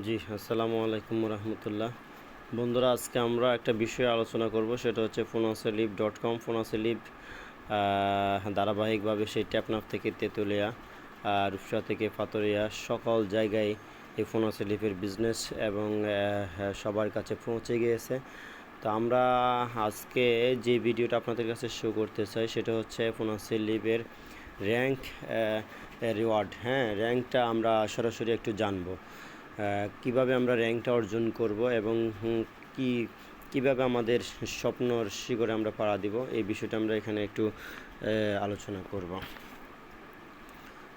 জি, আসসালামু আলাইকুম রহমতুল্লাহ। বন্ধুরা, আজকে আমরা একটা বিষয়ে আলোচনা করব, সেটা হচ্ছে FonaSelib.com। FonaSelib ধারাবাহিকভাবে সেই টেকনাফ থেকে তেঁতুলিয়া, রূপসা থেকে পাতুরিয়া সকল জায়গায় এই FonaSelib-এর বিজনেস এবং সবার কাছে পৌঁছে গিয়েছে। তো আমরা আজকে যে ভিডিওটা আপনাদের কাছে শো করতে চাই সেটা হচ্ছে FonaSelib-এর র্যাঙ্ক রিওয়ার্ড। র্যাঙ্কটা আমরা সরাসরি একটু জানবো, কিভাবে আমরা র্যাঙ্কটা অর্জন করব এবং কিভাবে আমাদের স্বপ্নর শিখরে আমরা পাড়া দিব, এই বিষয়টা আমরা এখানে একটু আলোচনা করব।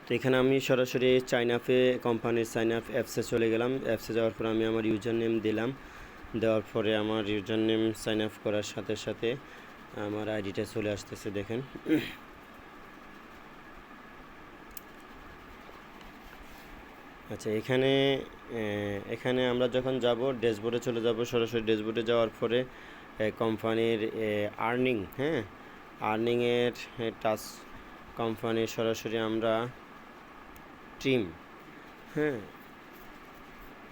তো এখানে আমি সরাসরি চাইনাফে কোম্পানির সাইনআপ অ্যাপসে চলে গেলাম। অ্যাপসে যাওয়ার পর আমি আমার ইউজার নেম দিলাম। দেওয়ার পরে আমার ইউজার নেম সাইন আপ করার সাথে সাথে আমার আইডিটা চলে আসতেছে, দেখেন। আচ্ছা, এখানে আমরা যখন যাব ড্যাশবোর্ডে চলে যাব। সরাসরি ড্যাশবোর্ডে যাওয়ার পরে কোম্পানির আর্নিংয়ের টাচ কোম্পানির সরাসরি আমরা টিম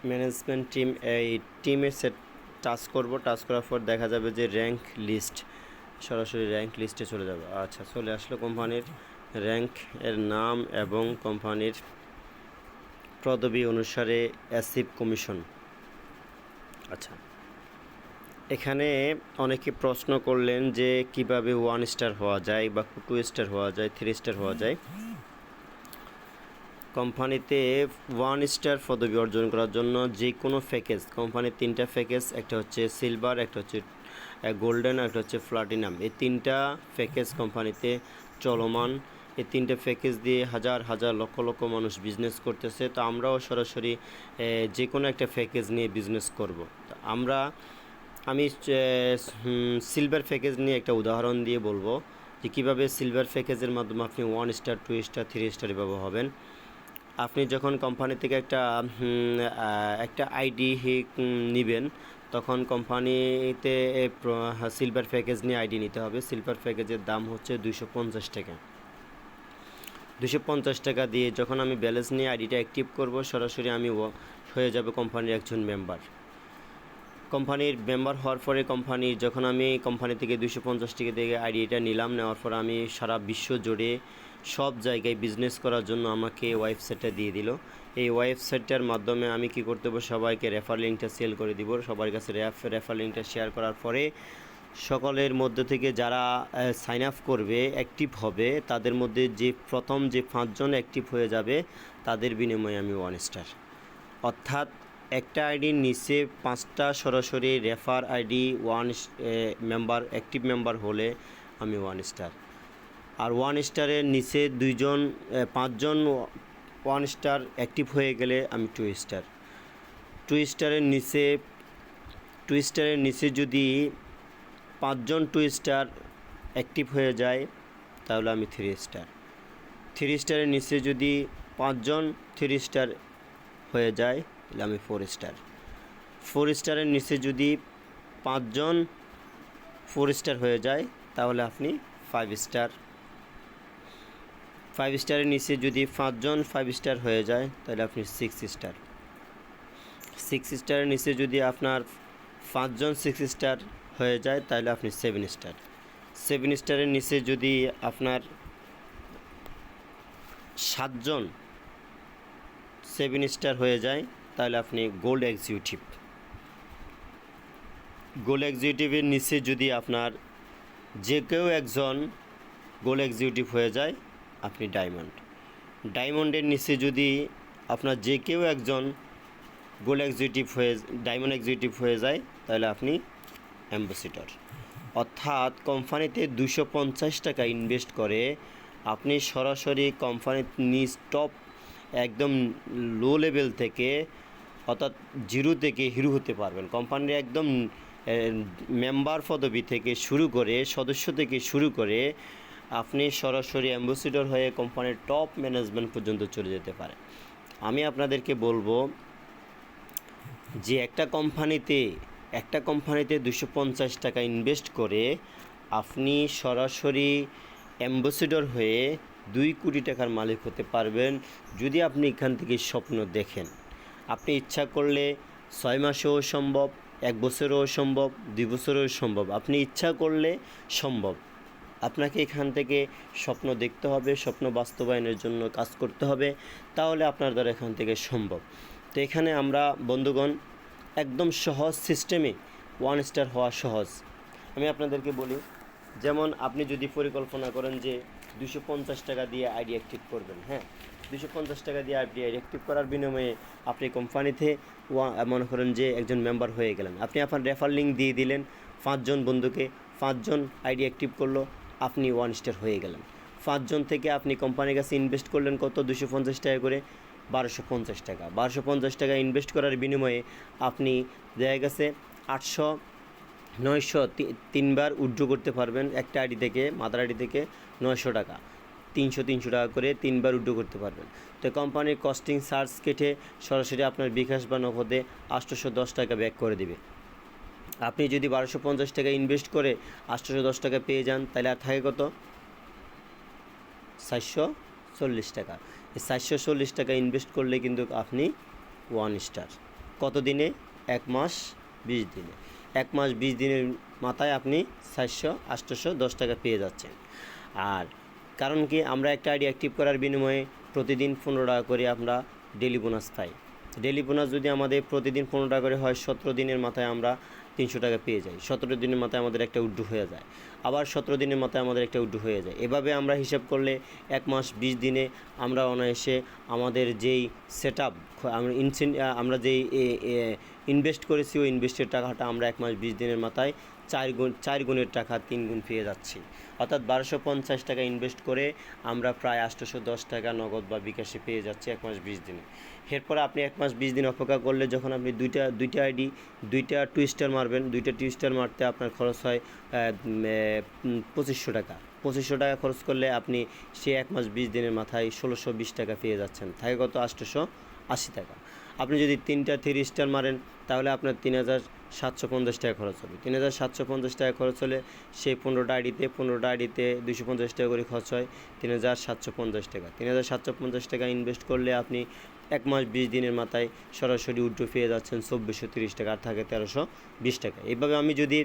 ম্যানেজমেন্ট টিম, এই টিমের টাচ করব। টাচ করার পর দেখা যাবে যে র্যাঙ্ক লিস্ট, সরাসরি র্যাঙ্ক লিস্টে চলে যাবে। আচ্ছা, চলে আসলো কোম্পানির র্যাঙ্ক এর নাম এবং কোম্পানির পদবি অনুসারে অ্যাসিভ কমিশন। আচ্ছা, এখানে অনেকে প্রশ্ন করলেন যে কিভাবে 1 স্টার হওয়া যায় বা 2 স্টার হওয়া যায়, 3 স্টার হওয়া যায়। কোম্পানিতে 1 স্টার পদবি অর্জন করার জন্য যে কোনো প্যাকেজ, কোম্পানির 3টা প্যাকেজ, একটা হচ্ছে সিলভার, একটা হচ্ছে গোল্ডেন, একটা হচ্ছে প্লাটিনাম, এই 3টা প্যাকেজ কোম্পানিতে চলমান। এই 3টে প্যাকেজ দিয়ে হাজার হাজার লক্ষ লক্ষ মানুষ বিজনেস করতেছে। তো আমরাও সরাসরি যে কোনো একটা প্যাকেজ নিয়ে বিজনেস করব। তো আমি সিলভার প্যাকেজ নিয়ে একটা উদাহরণ দিয়ে বলবো যে কীভাবে সিলভার প্যাকেজের মাধ্যমে আপনি 1 স্টার, 2 স্টার, 3 স্টার এভাবে হবেন। আপনি যখন কোম্পানি থেকে একটা আইডি নেবেন, তখন কোম্পানিতে সিলভার প্যাকেজ নিয়ে আইডি নিতে হবে। সিলভার প্যাকেজের দাম হচ্ছে 250 টাকা। 250 টাকা দিয়ে যখন আমি ব্যালেন্স নিয়ে আইডিটা অ্যাক্টিভ করব, সরাসরি আমি হয়ে যাবে কোম্পানির একজন মেম্বার। কোম্পানির মেম্বার হওয়ার পরে যখন আমি কোম্পানি থেকে 250 টাকা দিয়ে আইডিটা নিলাম, নেওয়ার পর আমি সারা বিশ্ব জুড়ে সব জায়গায় বিজনেস করার জন্য আমাকে ওয়েবসাইটটা দিয়ে দিল। এই ওয়েবসাইটটার মাধ্যমে আমি কি করতে হবে, সবাইকে রেফার লিঙ্কটা সেল করে দিব। সবার কাছে রেফার লিঙ্কটা শেয়ার করার পরে সকলের মধ্যে থেকে যারা সাইন আপ করবে, অ্যাক্টিভ হবে, তাদের মধ্যে প্রথম যে 5 জন অ্যাক্টিভ হয়ে যাবে তাদের বিনিময়ে আমি 1 স্টার। অর্থাৎ একটা আইডির নিচে 5টা সরাসরি refer ID 1 member, active member হলে আমি 1 স্টার। আর 1 স্টারের নিচে 5 জন 1 স্টার অ্যাক্টিভ হয়ে গেলে আমি 2 স্টার। 2 স্টারের নিচে যদি 5 জন 2 স্টার অ্যাক্টিভ হয়ে যায় তাহলে আমি 3 স্টার। 3 স্টারের নিচে যদি 5 জন 3 স্টার হয়ে যায় তাহলে আমি 4 স্টার। 4 স্টারের নিচে যদি 5 জন 4 স্টার হয়ে যায় তাহলে আপনি 5 স্টার। 5 স্টারের নিচে যদি 5 জন 5 স্টার হয়ে যায় তাহলে আপনি 6 স্টার। 6 স্টারের নিচে যদি আপনার 5 জন 6 স্টার হয়ে যায় তাহলে আপনি 7 স্টার। 7 স্টারের নিচে যদি আপনার 7 জন 7 স্টার হয়ে যায় তাহলে আপনি গোল্ড এক্সিকিউটিভ। গোল্ড এক্সিকিউটিভের নিচে যদি আপনার যে কেউ একজন গোল্ড এক্সিকিউটিভ হয়ে যায় আপনি ডায়মন্ড। ডায়মন্ডের নিচে যদি আপনার যে কেউ একজন ডায়মন্ড এক্সিকিউটিভ হয়ে যায় তাহলে আপনি অ্যাম্বাসেডর। অর্থাৎ কোম্পানিতে 250 টাকা ইনভেস্ট করে আপনি সরাসরি কোম্পানির নিজ টপ একদম লো লেভেল থেকে, অর্থাৎ জিরো থেকে হিরো হতে পারবেন। কোম্পানির একদম মেম্বার পদবি থেকে শুরু করে, সদস্য থেকে শুরু করে আপনি সরাসরি অ্যাম্বাসেডর হয়ে কোম্পানির টপ ম্যানেজমেন্ট পর্যন্ত চলে যেতে পারে। আমি আপনাদেরকে বলবো যে একটা কোম্পানিতে 250 টাকা ইনভেস্ট করে আপনি সরাসরি অ্যাম্বাসেডর হয়ে 2 কোটি টাকার মালিক হতে পারবেন যদি আপনি এখান থেকে স্বপ্ন দেখেন। আপনি ইচ্ছা করলে 6 মাসেও সম্ভব, 1 বছরেও সম্ভব, 2 বছরেও সম্ভব। আপনি ইচ্ছা করলে সম্ভব। আপনাকে এখান থেকে স্বপ্ন দেখতে হবে, স্বপ্ন বাস্তবায়নের জন্য কাজ করতে হবে, তাহলে আপনার দ্বারা এখান থেকে সম্ভব। তো এখানে আমরা বন্ধুগণ একদম সহজ সিস্টেমে 1 স্টার হওয়া সহজ। আমি আপনাদেরকে বলি, যেমন আপনি যদি পরিকল্পনা করেন যে 250 টাকা দিয়ে আইডি অ্যাক্টিভ করবেন, হ্যাঁ, 250 টাকা দিয়ে আইডি অ্যাক্টিভ করার বিনিময়ে আপনি কোম্পানিতে মনে করেন যে একজন মেম্বার হয়ে গেলেন। আপনি আপনার রেফার লিঙ্ক দিয়ে দিলেন 5 জন বন্ধুকে, 5 জন আইডি অ্যাক্টিভ করলো, আপনি 1 স্টার হয়ে গেলেন। 5 জন থেকে আপনি কোম্পানির কাছে ইনভেস্ট করলেন কত, 250 টাকা করে, 1250 টাকা। 1250 টাকা ইনভেস্ট করার বিনিময়ে আপনি দেখা গেছে 800 900 তিনবার উইথড্র করতে পারবেন একটা আইডি থেকে, মাদার আইডি থেকে 900 টাকা, 300 টাকা করে 3বার উইথড্র করতে পারবেন। তো কোম্পানির কস্টিং চার্জ কেটে সরাসরি আপনার বিকাশ বা নগদে 810 টাকা ব্যাক করে দেবে। আপনি যদি 1250 টাকা ইনভেস্ট করে 810 টাকা পেয়ে যান, তাহলে আর থাকে কত, 440 টাকা। এই 440 টাকা ইনভেস্ট করলে কিন্তু আপনি 1 স্টার। কত দিনে? 1 মাস 20 দিনে। 1 মাস 20 দিনের মাথায় আপনি 400-810 টাকা পেয়ে যাচ্ছেন। আর কারণ কি, আমরা একটা আইডি অ্যাক্টিভ করার বিনিময়ে প্রতিদিন 15 টাকা করে আমরা ডেলি বোনাস পাই। ডেলি বোনাস যদি আমাদের প্রতিদিন 15 টাকা করে হয়, 17 দিনের মাথায় আমরা 300 টাকা পেয়ে যাই। 17 দিনের মাথায় আমাদের একটা উইথড্র হয়ে যায়, আবার 17 দিনের মাথায় আমাদের একটা উইথড্র হয়ে যায়। এভাবে আমরা হিসাব করলে 1 মাস 20 দিনে আমরা অনায়াসে আমাদের যেই সেট আপ আমরা যেই ইনভেস্ট করেছি, ওই ইনভেস্টের টাকাটা আমরা 1 মাস 20 দিনের মাথায় 4 গুণের টাকা 3 গুণ পেয়ে যাচ্ছি। অর্থাৎ 1250 টাকা ইনভেস্ট করে আমরা প্রায় 810 টাকা নগদ বা বিকাশে পেয়ে যাচ্ছি 1 মাস 20 দিনে। এরপরে আপনি 1 মাস 20 দিন অপেক্ষা করলে, যখন আপনি দুইটা আইডি 2টা 2 স্টার মারবেন, 2টা 2 স্টার মারতে আপনার খরচ হয় 2500 টাকা। 2500 টাকা খরচ করলে আপনি সে 1 মাস 20 দিনের মাথায় 1620 টাকা পেয়ে যাচ্ছেন। থাকে কত, 880 টাকা। আপনি যদি 3টা 3 স্টার মারেন, তাহলে আপনার 3750 টাকা খরচ হবে। 3750 টাকা খরচ হলে সেই 15টা আইডিতে 250 টাকা করে খরচ হয়, 3750 টাকা। 3750 টাকা ইনভেস্ট করলে আপনি 1 মাস 20 দিনের মাথায় সরাসরি উইথড্র পেয়ে যাচ্ছেন 2430 টাকা, আর থাকে 1320 টাকা। এইভাবে আমি যদি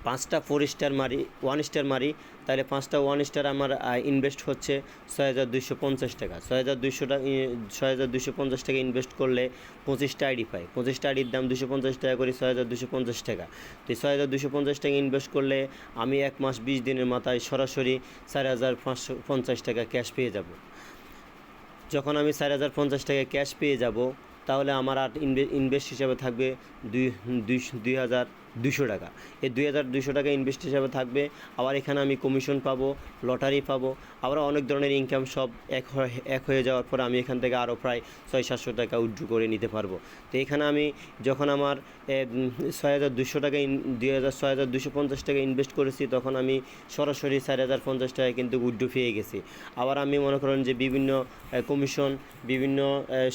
5টা 4 স্টার মারি, 1 স্টার মারি, তাহলে 5টা 1 স্টার আমার ইনভেস্ট হচ্ছে 6250 টাকা। 6250 টাকা ইনভেস্ট করলে 25টা আইডি পাই। 25টা আইডির দাম 250 টাকা করে, 6250 টাকা। তো 6250 টাকা ইনভেস্ট করলে আমি 1 মাস 20 দিনের মাথায় সরাসরি 4550 টাকা ক্যাশ পেয়ে যাব। যখন আমি 4050 টাকা ক্যাশ পেয়ে যাব, তাহলে আমার আর ইনভেস্ট হিসাবে থাকবে 2200 টাকা। এই 2200 টাকা ইনভেস্ট হিসাবে থাকবে। আবার এখানে আমি কমিশন পাবো, লটারি পাবো, আবার অনেক ধরনের ইনকাম সব এক হয়ে যাওয়ার পর আমি এখান থেকে আরও প্রায় 600-700 টাকা উইথড্র করে নিতে পারবো। তো এখানে আমি যখন আমার 6200 টাকা 6250 টাকা ইনভেস্ট করেছি, তখন আমি সরাসরি 4050 টাকা কিন্তু উইথড্র পেয়ে গেছি। আবার আমি মনে করেন যে বিভিন্ন কমিশন, বিভিন্ন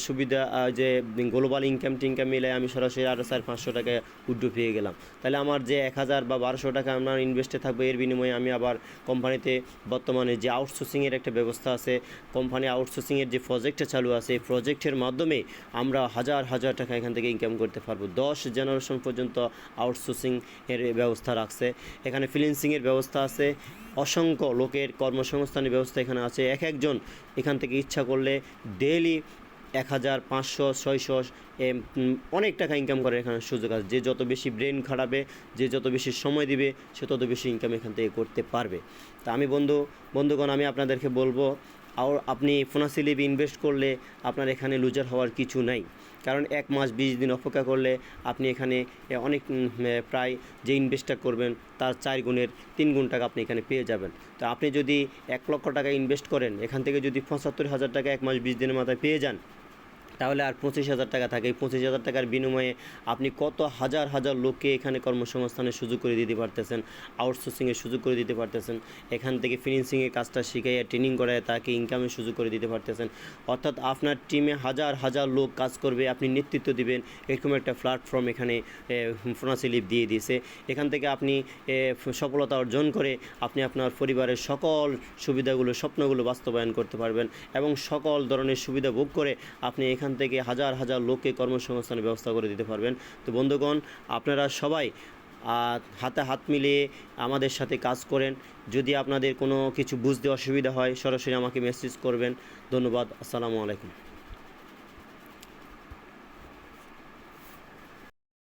সুবিধা, যে গ্লোবাল ইনকাম মিলে আমি সরাসরি আরও 400-500 টাকা উইথড্র পেয়ে গেলাম। তাহলে আমার যে 1000 বা 1200 টাকা আমার ইনভেস্টে থাকবে, এর বিনিময়ে আমি আবার কোম্পানিতে বর্তমানে যে আউটসোর্সিংয়ের একটা ব্যবস্থা আছে, কোম্পানি আউটসোর্সিংয়ের যে প্রজেক্টটা চালু আছে, এই প্রজেক্টের মাধ্যমে আমরা হাজার টাকা এখান থেকে ইনকাম করতে পারবো। 10 জেনারেশন পর্যন্ত আউটসোর্সিংয়ের ব্যবস্থা রাখছে। এখানে ফ্রিল্যান্সিংয়ের ব্যবস্থা আছে, অসংখ্য লোকের কর্মসংস্থানের ব্যবস্থা এখানে আছে। একজন এখান থেকে ইচ্ছা করলে ডেইলি 1000, 500, 600 অনেক টাকা ইনকাম করার এখানে সুযোগ আছে। যে যত বেশি ব্রেন খাটাবে, যে যত বেশি সময় দিবে, সে তত বেশি ইনকাম এখান থেকে করতে পারবে। তা আমি বন্ধুগণ আমি আপনাদেরকে বলবো, আর আপনি ফোনাসিলিপ ইনভেস্ট করলে আপনার এখানে লুজার হওয়ার কিছু নাই। কারণ 1 মাস 20 দিন অপেক্ষা করলে আপনি এখানে অনেক প্রায় যে ইনভেস্টটা করবেন তার 4 গুণের 3 গুণ টাকা আপনি এখানে পেয়ে যাবেন। তো আপনি যদি 1 লক্ষ টাকা ইনভেস্ট করেন, এখান থেকে যদি 75,000 টাকা 1 মাস 20 দিনের মাথায় পেয়ে যান, তাহলে আর 25,000 টাকা থাকে। এই 25,000 টাকার বিনিময়ে আপনি কত হাজার লোককে এখানে কর্মসংস্থানের সুযোগ করে দিতে পারতেছেন, আউটসোর্সিংয়ের সুযোগ করে দিতে পারতেছেন, এখান থেকে ফিনিশিংয়ের কাজটা শিখাইয়া ট্রেনিং করায় তাকে ইনকামের সুযোগ করে দিতে পারতেছেন। অর্থাৎ আপনার টিমে হাজার লোক কাজ করবে, আপনি নেতৃত্ব দিবেন, এরকম একটা প্ল্যাটফর্ম এখানে ফোনাসিলিপ দিয়ে দিয়েছে। এখান থেকে আপনি সফলতা অর্জন করে আপনি আপনার পরিবারের সকল সুবিধাগুলো, স্বপ্নগুলো বাস্তবায়ন করতে পারবেন এবং সকল ধরনের সুবিধা ভোগ করে আপনি এখান এখান থেকে হাজার হাজার লোককে কর্মসংস্থানের ব্যবস্থা করে দিতে পারবেন। তো বন্ধুগণ, আপনারা সবাই হাতে হাত মিলিয়ে আমাদের সাথে কাজ করেন। যদি আপনাদের কোনো কিছু বুঝতে অসুবিধা হয় সরাসরি আমাকে মেসেজ করবেন। ধন্যবাদ। আসসালামু আলাইকুম।